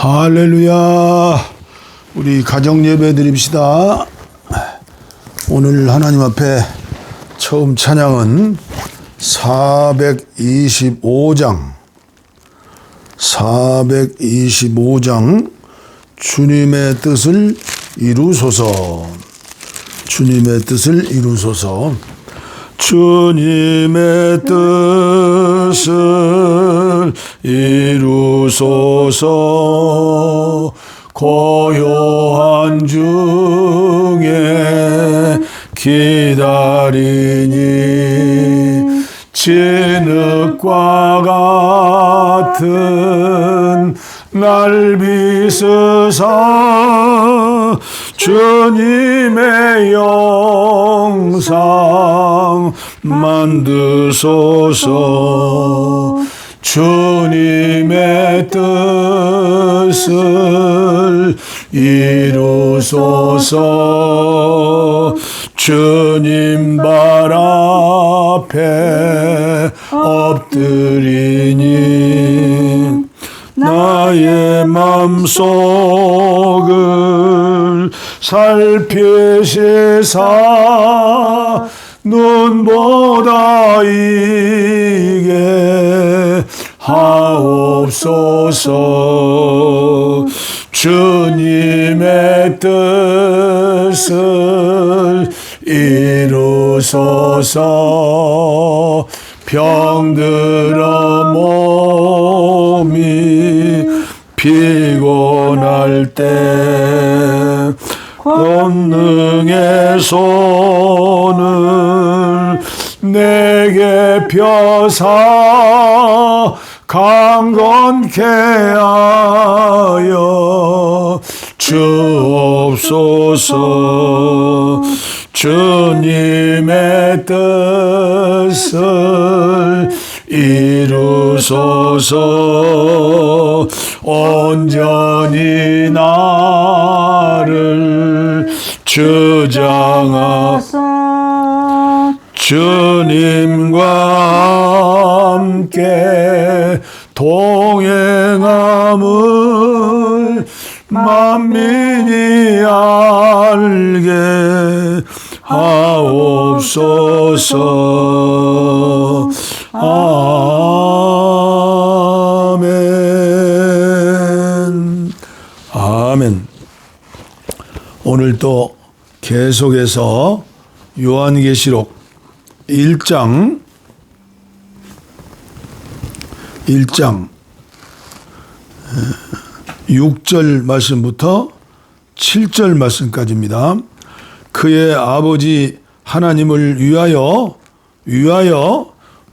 할렐루야. 우리 가정 예배 드립시다. 오늘 하나님 앞에 처음 찬양은 425장 주님의 뜻을 이루소서. 주님의 뜻을 이루소서. 주님의 뜻을 이루소서. 고요한 중에 기다리니 진흙과 같은 날 비스사 주님의 영상 만드소서. 주님의 뜻을 이루소서. 주님 발 앞에 엎드리니 나의 맘속을 살피시사 눈보다 이게 하옵소서. 주님의 뜻을 이루소서. 병들어 몸이 피곤할 때 권능의 손을 내게 펴사 강건케 하여 주옵소서. 주님의 뜻을 이루소서. 온전히 나를 주장하사 주님과 함께 동행함을 만민이 알게 하옵소서. 아멘. 아멘. 오늘 또 계속해서 요한계시록 1장 6절 말씀부터 7절 말씀까지입니다. 그의 아버지 하나님을 위하여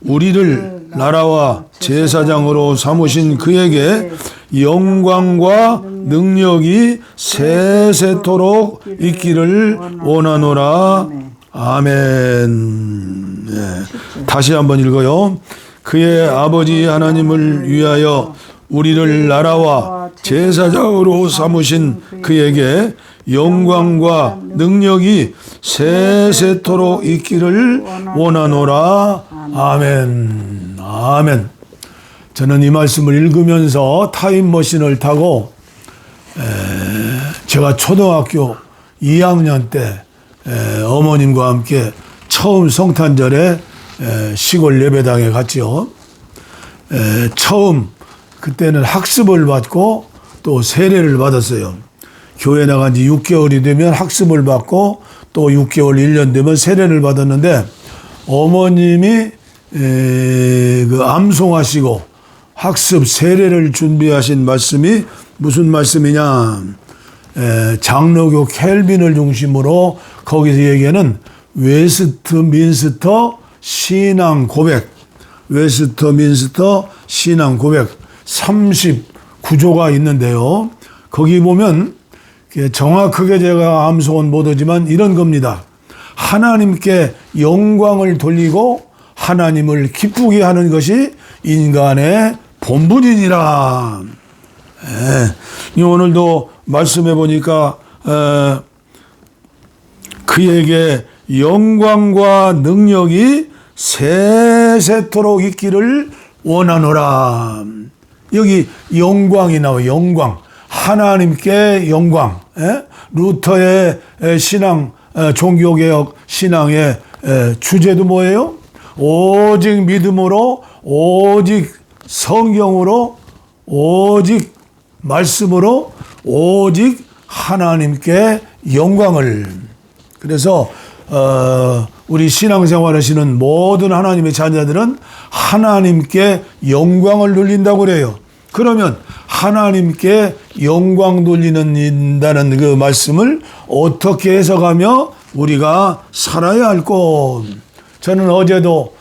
우리를 나라와 제사장으로 삼으신 그에게 영광과 능력이 세세토록 있기를 원하노라. 아멘. 네. 다시 한번 읽어요. 그의 아버지 하나님을 위하여 우리를 나라와 제사장으로 삼으신 그에게 영광과 능력이 세세토록 있기를 원하노라. 아멘. 아멘. 저는 이 말씀을 읽으면서 타임머신을 타고 제가 초등학교 2학년 때 어머님과 함께 처음 성탄절에 시골 예배당에 갔지요. 처음 그때는 학습을 받고 또 세례를 받았어요. 교회 나간 지 6개월이 되면 학습을 받고 또 6개월, 1년 되면 세례를 받았는데 어머님이 그 암송하시고 학습 세례를 준비하신 말씀이 무슨 말씀이냐? 장로교 켈빈을 중심으로 거기서 얘기하는 웨스트민스터 신앙 고백, 웨스트민스터 신앙 고백 39조가 있는데요. 거기 보면 정확하게 제가 암송은 못하지만 이런 겁니다. 하나님께 영광을 돌리고 하나님을 기쁘게 하는 것이 인간의 본분이니라. 오늘도 말씀해 보니까 그에게 영광과 능력이 세세토록 있기를 원하노라. 여기 영광이 나와요. 영광. 하나님께 영광. 루터의 신앙, 종교개혁 신앙의 주제도 뭐예요? 오직 믿음으로, 오직 성경으로, 오직 말씀으로, 오직 하나님께 영광을. 그래서 우리 신앙생활 하시는 모든 하나님의 자녀들은 하나님께 영광을 돌린다고 그래요. 그러면 하나님께 영광 돌리는다는 그 말씀을 어떻게 해석하며 우리가 살아야 할 것. 저는 어제도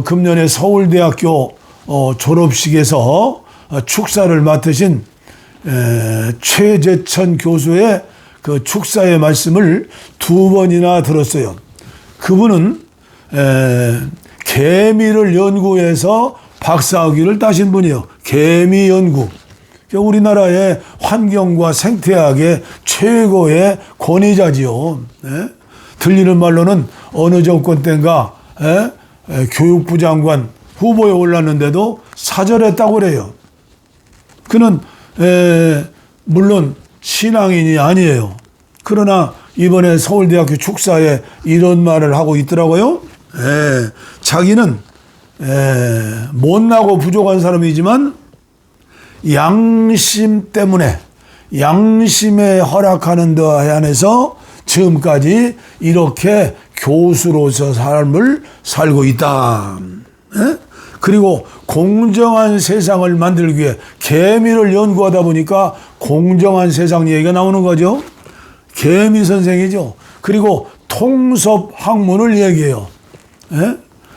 금년에 서울대학교 졸업식에서 축사를 맡으신 최재천 교수의 그 축사의 말씀을 2번이나 들었어요. 그분은 개미를 연구해서 박사학위를 따신 분이에요. 개미 연구. 우리나라의 환경과 생태학의 최고의 권위자지요. 들리는 말로는 어느 정권 때인가 교육부 장관 후보에 올랐는데도 사절했다고 그래요. 그는 물론 신앙인이 아니에요. 그러나 이번에 서울대학교 축사에 이런 말을 하고 있더라고요. 자기는 못나고 부족한 사람이지만 양심 때문에 양심에 허락하는 데 안에서 지금까지 이렇게 교수로서 삶을 살고 있다. 그리고 공정한 세상을 만들기 위해 개미를 연구하다 보니까 공정한 세상 얘기가 나오는 거죠. 개미 선생이죠. 그리고 통섭 학문을 얘기해요.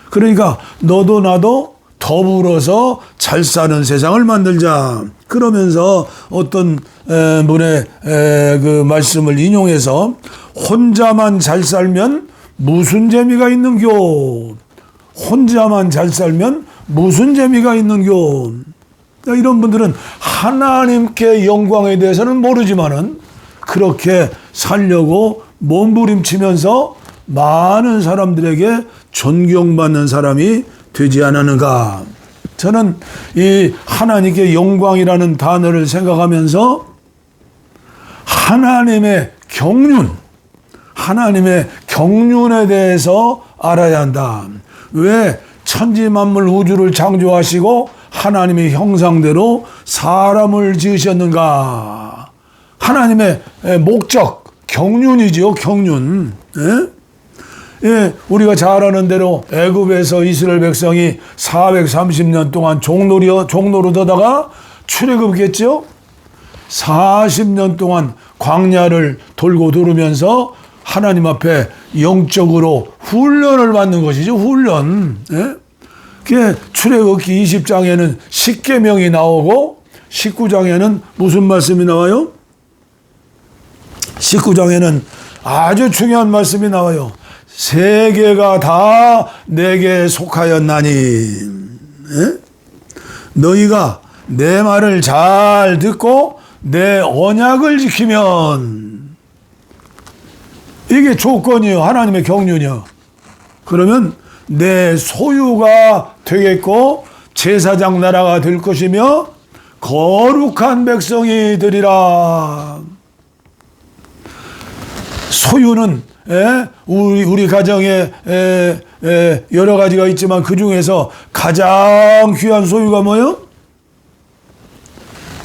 그러니까 너도 나도 더불어서 잘 사는 세상을 만들자. 그러면서 어떤 분의 그 말씀을 인용해서 혼자만 잘 살면 무슨 재미가 있는겨? 혼자만 잘 살면 무슨 재미가 있는겨? 이런 분들은 하나님께 영광에 대해서는 모르지만은 그렇게 살려고 몸부림치면서 많은 사람들에게 존경받는 사람이 되지 않았는가. 저는 이 하나님께 영광이라는 단어를 생각하면서 하나님의 경륜에 대해서 알아야 한다. 왜 천지 만물 우주를 창조하시고 하나님의 형상대로 사람을 지으셨는가? 하나님의 목적, 경륜이죠, 경륜. 우리가 잘 아는 대로 애굽에서 이스라엘 백성이 430년 동안 종노릇하다가 출애굽했죠. 40년 동안 광야를 돌고 돌으면서 하나님 앞에 영적으로 훈련을 받는 것이죠. 훈련. 그게 출애굽기 20장에는 십계명이 나오고 19장에는 무슨 말씀이 나와요? 19장에는 아주 중요한 말씀이 나와요. 세계가 다 내게 속하였나니 너희가 내 말을 잘 듣고 내 언약을 지키면, 이게 조건이요. 하나님의 경륜이요. 그러면 내 소유가 되겠고 제사장 나라가 될 것이며 거룩한 백성이 되리라. 소유는 우리 가정에 여러 가지가 있지만 그 중에서 가장 귀한 소유가 뭐예요?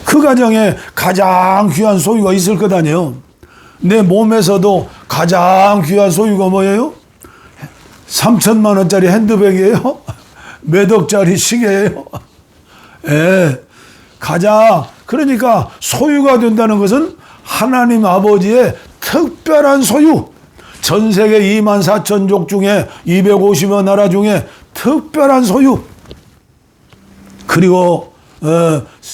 그 가정에 가장 귀한 소유가 있을 것 아니에요. 내 몸에서도 가장 귀한 소유가 뭐예요? 3천만 원짜리 핸드백이에요? 몇 억짜리 시계예요? 그러니까 소유가 된다는 것은 하나님 아버지의 특별한 소유. 전 세계 2만 4천족 중에 250여 나라 중에 특별한 소유. 그리고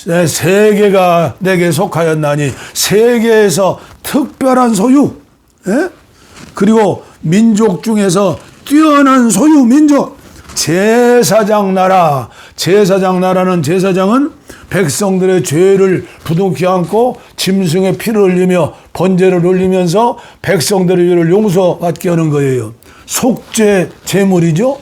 세계가 내게 속하였나니, 세계에서 특별한 소유. 그리고 민족 중에서 뛰어난 소유, 민족. 제사장 나라. 제사장 나라는, 제사장은 백성들의 죄를 부둥켜 안고 짐승의 피를 흘리며 번제를 올리면서 백성들의 죄를 용서받게 하는 거예요. 속죄 제물이죠.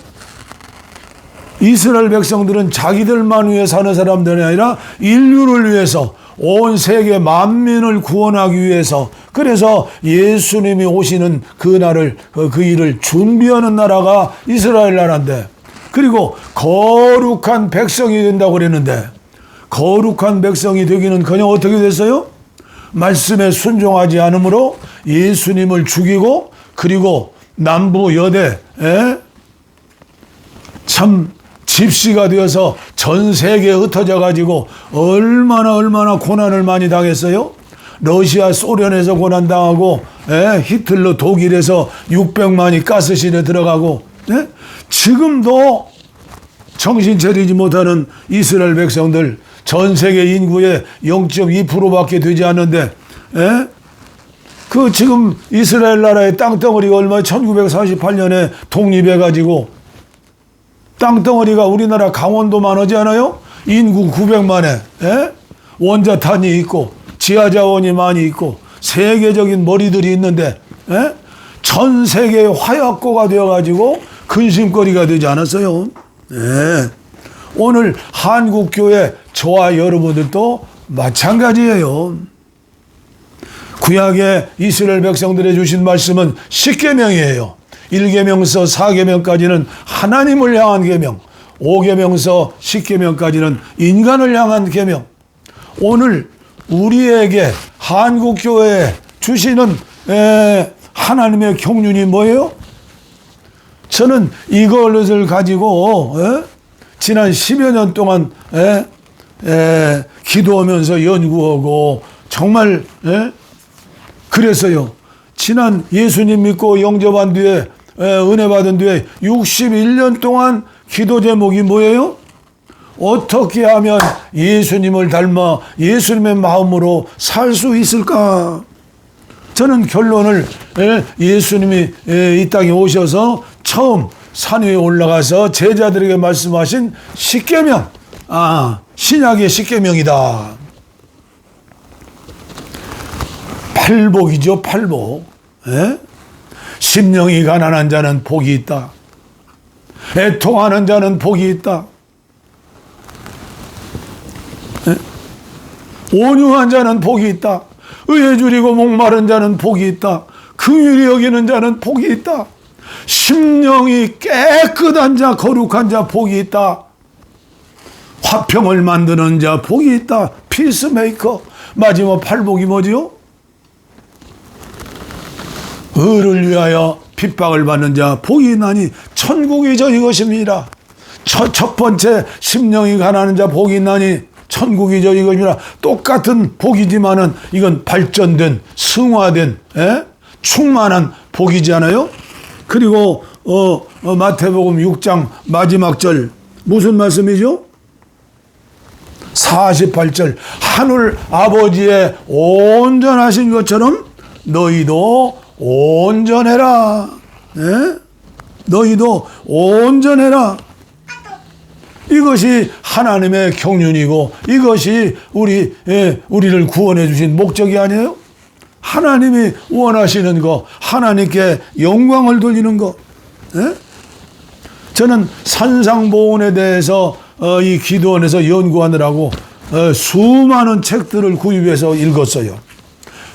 이스라엘 백성들은 자기들만 위해 사는 사람들이 아니라 인류를 위해서 온 세계 만민을 구원하기 위해서, 그래서 예수님이 오시는 그날을, 그 일을 준비하는 나라가 이스라엘 나라인데, 그리고 거룩한 백성이 된다고 그랬는데, 거룩한 백성이 되기는커녕 어떻게 됐어요? 말씀에 순종하지 않으므로 예수님을 죽이고, 그리고 남부 여대에 참 집시가 되어서 전 세계에 흩어져 가지고 얼마나 고난을 많이 당했어요. 러시아 소련에서 고난당하고, 히틀러 독일에서 600만이 가스실에 들어가고, 지금도 정신 차리지 못하는 이스라엘 백성들, 전 세계 인구의 0.2%밖에 되지 않는데, 그 지금 이스라엘 나라의 땅덩어리가 얼마, 1948년에 독립해가지고 땅덩어리가 우리나라 강원도만 하지 않아요? 인구 900만에 원자탄이 있고 지하자원이 많이 있고 세계적인 머리들이 있는데, 전 세계의 화약고가 되어가지고 근심거리가 되지 않았어요. 오늘 한국교회 저와 여러분들도 마찬가지예요. 구약의 이스라엘 백성들에 주신 말씀은 10계명이에요. 1계명서 4계명까지는 하나님을 향한 계명, 5계명서 10계명까지는 인간을 향한 계명. 오늘 우리에게 한국교회에 주시는 하나님의 경륜이 뭐예요? 저는 이것을 가지고 지난 10여 년 동안 기도하면서 연구하고 정말 그랬어요. 지난 예수님 믿고 영접한 뒤에, 은혜 받은 뒤에 61년 동안 기도 제목이 뭐예요? 어떻게 하면 예수님을 닮아 예수님의 마음으로 살 수 있을까? 저는 결론을, 예수님이 이 땅에 오셔서 처음 산 위에 올라가서 제자들에게 말씀하신 10계명, 신약의 10계명이다. 팔복이죠, 팔복. 심령이 가난한 자는 복이 있다. 애통하는 자는 복이 있다. 온유한 자는 복이 있다. 의에 줄이고 목마른 자는 복이 있다. 긍휼히 여기는 자는 복이 있다. 심령이 깨끗한 자, 거룩한 자 복이 있다. 화평을 만드는 자 복이 있다. 피스메이커. 마지막 팔복이 뭐지요? 의를 위하여 핍박을 받는 자 복이 있나니 천국이 저희 것입니다. 첫 번째, 심령이 가난한 자 복이 있나니 천국이 저희 것입니다. 똑같은 복이지만은 이건 발전된, 승화된, 충만한 복이지 않아요? 그리고 마태복음 6장 마지막 절 무슨 말씀이죠? 48절, 하늘 아버지의 온전하신 것처럼 너희도 온전해라. 너희도 온전해라. 이것이 하나님의 경륜이고 이것이 우리를 구원해 주신 목적이 아니에요? 하나님이 원하시는 거, 하나님께 영광을 돌리는 거. 저는 산상보훈에 대해서 이 기도원에서 연구하느라고 수많은 책들을 구입해서 읽었어요.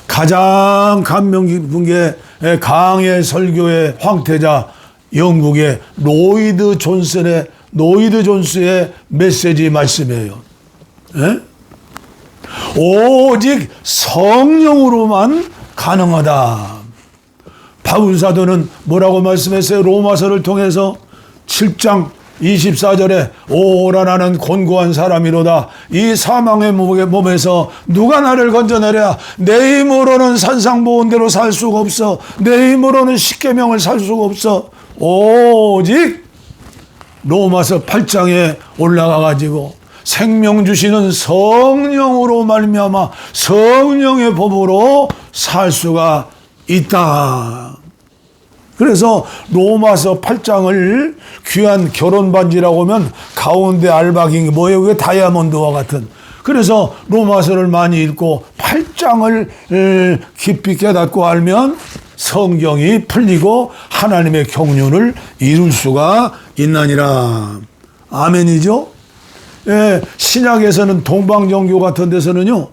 가장 감명 깊은 게 강해 설교의 황태자, 영국의 로이드 존스의 메시지 말씀이에요. 오직 성령으로만 가능하다. 바울 사도는 뭐라고 말씀했어요? 로마서를 통해서 7장 24절에 오라 나는 곤고한 사람이로다. 이 사망의 몸에서 누가 나를 건져내랴. 내 힘으로는 산상보훈대로 살 수가 없어. 내 힘으로는 십계명을 살 수가 없어. 오직 로마서 8장에 올라가 가지고 생명 주시는 성령으로 말미암아 성령의 법으로 살 수가 있다. 그래서 로마서 8장을 귀한 결혼 반지라고 하면 가운데 알박인 뭐예요? 그게 다이아몬드와 같은. 그래서 로마서를 많이 읽고 8장을 깊이 깨닫고 알면 성경이 풀리고 하나님의 경륜을 이룰 수가 있나니라. 아멘이죠? 예, 신약에서는 동방정교 같은 데서는요,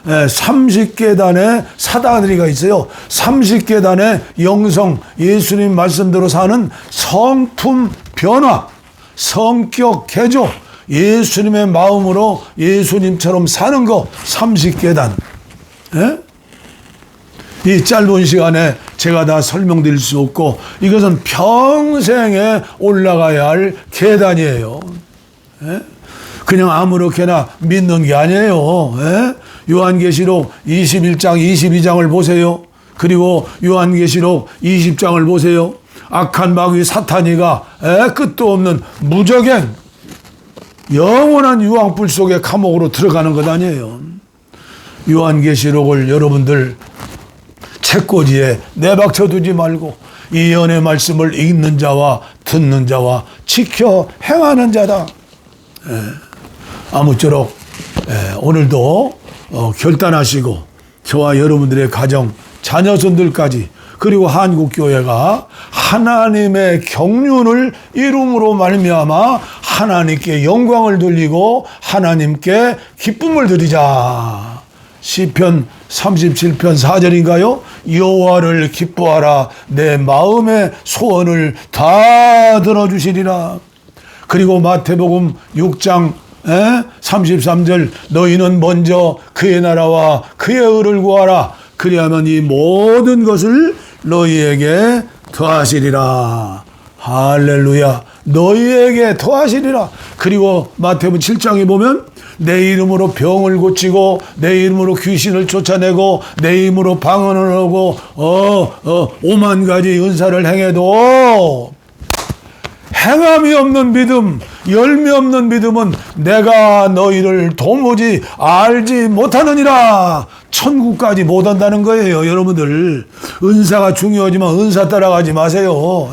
30계단의 사다리가 있어요. 30계단의 영성, 예수님 말씀대로 사는 성품 변화, 성격 개조, 예수님의 마음으로 예수님처럼 사는 거 30계단. 예? 이 짧은 시간에 제가 다 설명드릴 수 없고 이것은 평생에 올라가야 할 계단이에요. 예? 그냥 아무렇게나 믿는 게 아니에요. 예? 요한계시록 21장, 22장을 보세요. 그리고 요한계시록 20장을 보세요. 악한 마귀 사탄이가 끝도 없는 무적행, 영원한 유황불 속에 감옥으로 들어가는 것 아니에요. 요한계시록을 여러분들 책꽂이에 내박쳐 두지 말고 이 연의 말씀을 읽는 자와 듣는 자와 지켜 행하는 자다. 아무쪼록 오늘도 결단하시고 저와 여러분들의 가정, 자녀손들까지 그리고 한국교회가 하나님의 경륜을 이룸으로 말미암아 하나님께 영광을 돌리고 하나님께 기쁨을 드리자. 시편 37편 4절인가요? 여호와를 기뻐하라. 내 마음의 소원을 다 들어주시리라. 그리고 마태복음 6장 33절 너희는 먼저 그의 나라와 그의 의를 구하라. 그리하면 이 모든 것을 너희에게 더하시리라. 할렐루야. 너희에게 더하시리라. 그리고 마태복음 7장에 보면 내 이름으로 병을 고치고 내 이름으로 귀신을 쫓아내고 내 이름으로 방언을 하고 5만 가지 은사를 행해도 행함이 없는 믿음, 열매 없는 믿음은 내가 너희를 도무지 알지 못하느니라. 천국까지 못 온다는 거예요. 여러분들 은사가 중요하지만 은사 따라가지 마세요.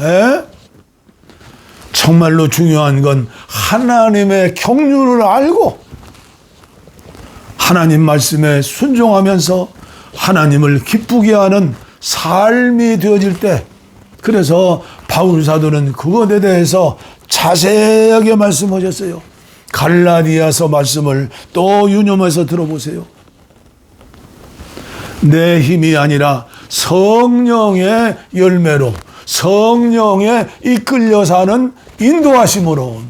정말로 중요한 건 하나님의 경륜을 알고 하나님 말씀에 순종하면서 하나님을 기쁘게 하는 삶이 되어질 때, 그래서 바울 사도는 그것에 대해서 자세하게 말씀하셨어요. 갈라디아서 말씀을 또 유념해서 들어보세요. 내 힘이 아니라 성령의 열매로 성령에 이끌려 사는 인도하심으로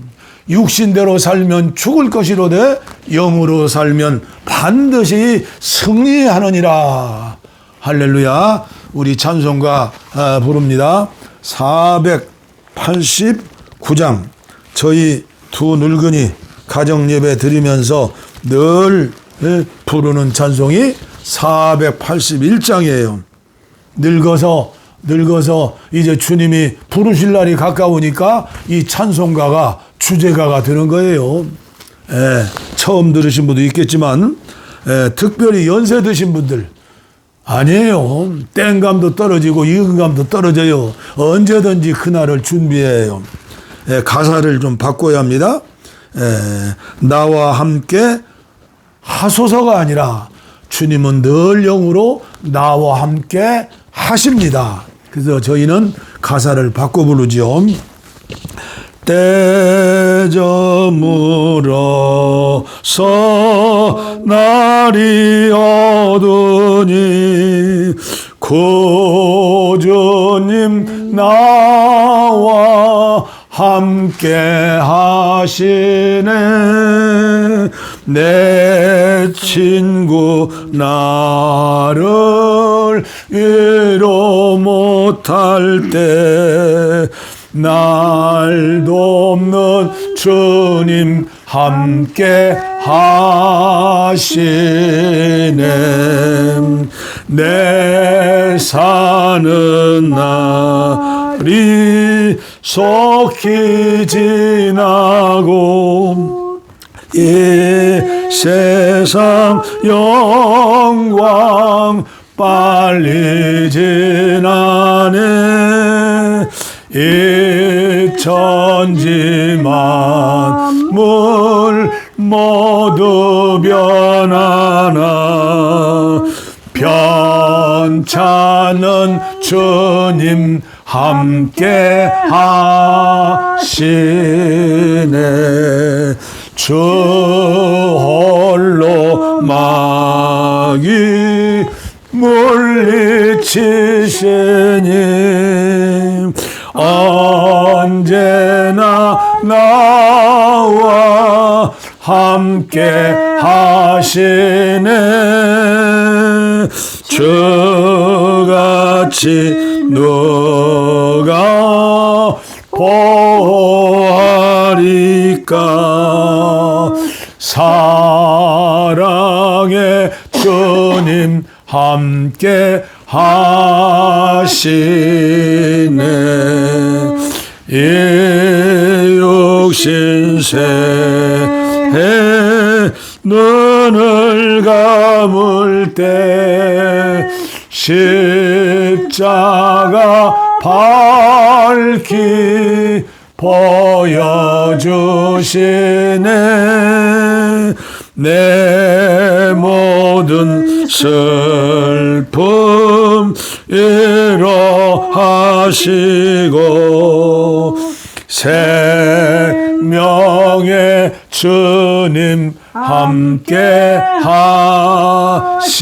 육신대로 살면 죽을 것이로되 영으로 살면 반드시 승리하느니라. 할렐루야. 우리 찬송가 부릅니다. 489장. 저희 두 늙은이 가정예배 드리면서 늘 부르는 찬송이 481장이에요. 늙어서 이제 주님이 부르실 날이 가까우니까 이 찬송가가 주제가가 되는 거예요. 처음 들으신 분도 있겠지만 특별히 연세 드신 분들 아니에요. 땡감도 떨어지고 이근감도 떨어져요. 언제든지 그날을 준비해요. 가사를 좀 바꿔야 합니다. 나와 함께 하소서가 아니라 주님은 늘 영으로 나와 함께 하십니다. 그래서 저희는 가사를 바꿔 부르죠. 때 저물어서 날이 어두니 구주님 나와 함께 하시네. 내 친구 나를 위로 못할 때 날 돕는 주님 함께 하시네. 내 사는 날이 속히 지나고 이 세상 영광 빨리 지나네. 이 천지 만물 모두 변하나 변찮은 주님 함께 하시네. 주 홀로 마귀 물리치시니 언제나 나와 함께 하시네. 주같이 누가 보호하리까. 사랑의 주님 함께 하시네. 이 육신새에 눈을 감을 때 십자가 밝히 보여주시네. 내 모든 슬픔 위로하시고 생명의 주님 함께 하시네.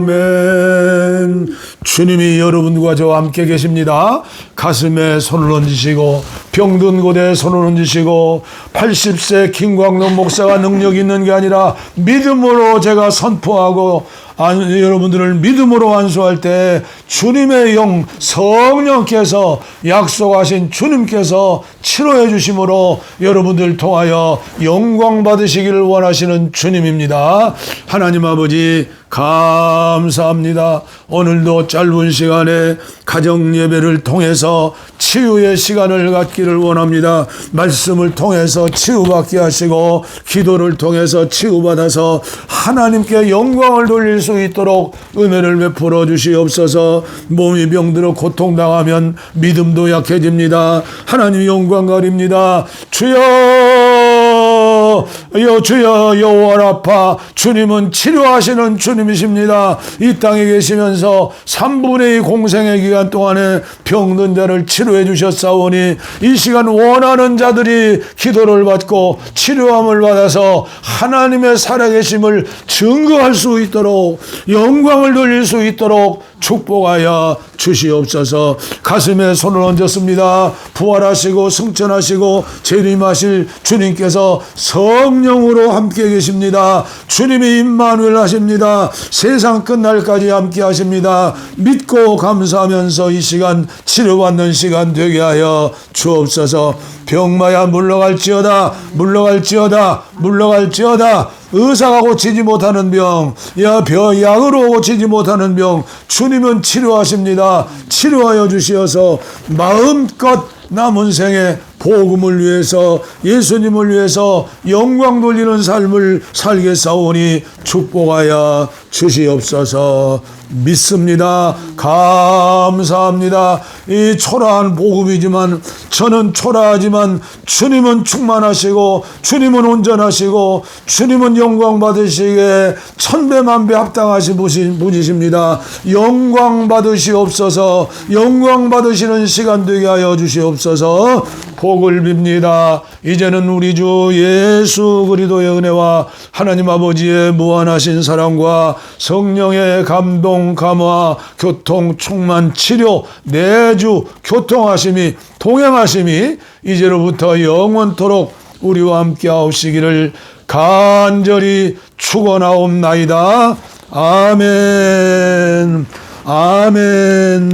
아멘. 주님이 여러분과 저와 함께 계십니다. 가슴에 손을 얹으시고 병든 곳에 손을 얹으시고 80세 김광록 목사가 능력 있는 게 아니라 믿음으로 제가 선포하고 여러분들을 믿음으로 안수할 때 주님의 영 성령께서 약속하신 주님께서 치료해 주심으로 여러분들 통하여 영광 받으시기를 원하시는 주님입니다. 하나님 아버지 감사합니다. 오늘도 짧은 시간에 가정 예배를 통해서 치유의 시간을 갖기를 원합니다. 말씀을 통해서 치유받게 하시고 기도를 통해서 치유받아서 하나님께 영광을 돌릴 수 있도록 은혜를 베풀어 주시옵소서. 몸이 병들어 고통당하면 믿음도 약해집니다. 하나님 영광 가립니다. 주여 여호와라파. 주님은 치료하시는 주님이십니다. 이 땅에 계시면서 3분의 2 공생의 기간 동안에 병든 자를 치료해 주셨사오니 이 시간 원하는 자들이 기도를 받고 치료함을 받아서 하나님의 살아계심을 증거할 수 있도록 영광을 돌릴 수 있도록 축복하여 주시옵소서. 가슴에 손을 얹었습니다. 부활하시고 승천하시고 재림하실 주님께서 성령으로 함께 계십니다. 주님이 임마누엘 하십니다. 세상 끝날까지 함께 하십니다. 믿고 감사하면서 이 시간 치료받는 시간 되게 하여 주옵소서. 병마야 물러갈지어다 물러갈지어다 물러갈지어다. 의사가 고치지 못하는 병, 약으로 고치지 못하는 병, 주님은 치료하십니다. 치료하여 주시어서 마음껏 남은 생에 복음을 위해서 예수님을 위해서 영광 돌리는 삶을 살겠사오니 축복하여 주시옵소서. 믿습니다. 감사합니다. 이 초라한 복음이지만 저는 초라하지만 주님은 충만하시고 주님은 온전하시고 주님은 영광 받으시기에 천배만배 합당하신 분이십니다. 영광 받으시옵소서. 영광 받으시는 시간 되게 하여 주시옵소서. 복을 빕니다. 이제는 우리 주 예수 그리스도의 은혜와 하나님 아버지의 무한하신 사랑과 성령의 감동, 감화, 교통, 충만, 치료, 내주, 교통하심이, 동행하심이 이제로부터 영원토록 우리와 함께 하옵시기를 간절히 축원하옵나이다. 아멘. 아멘.